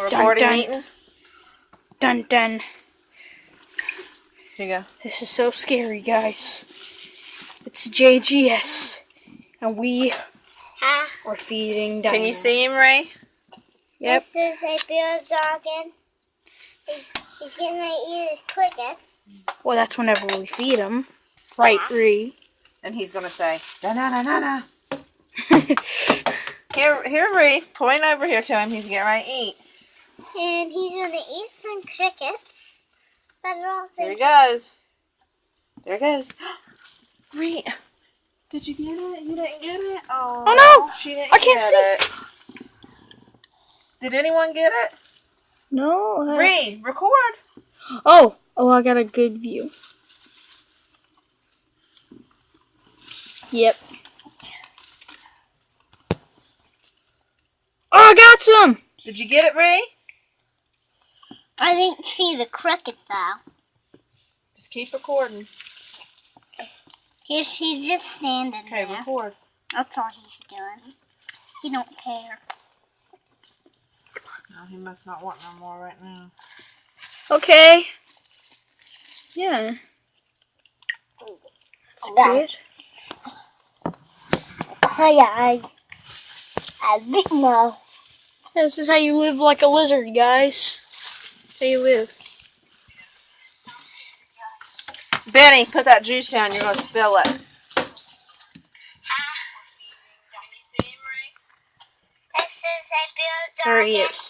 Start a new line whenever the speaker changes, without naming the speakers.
Recording meeting?
Dun dun.
Here you go.
This is so scary, guys. It's JGS, and we are feeding DINO.
Can you see him, Ray?
Yep.
This is a bear jogging. He's getting ready to eat his crickets.
Well, that's whenever we feed him. Right, Ree?
And he's going to say, da-na-na-na-na. Here, Ree. Point over here to him. He's getting ready to eat.
And he's going to eat some crickets. But also...
There he goes. There he goes. Ree, did you get it? You didn't get it? Oh,
no!
She didn't
I can't see
it. Did anyone get it?
No.
Ree, record.
Oh, I got a good view. Yep. Oh, I got some!
Did you get it, Ree?
I didn't see the cricket though.
Just keep recording.
He's just standing
Okay,
there.
record.
That's all he's doing. He don't care.
No, he must not want no more right now.
Okay. Yeah. That's good.
Oh yeah, I didn't know.
This is how you live like a lizard, guys. That's how you live.
Benny, put that juice down. You're going to spill it.
This is a bear
There he
jogging.
is.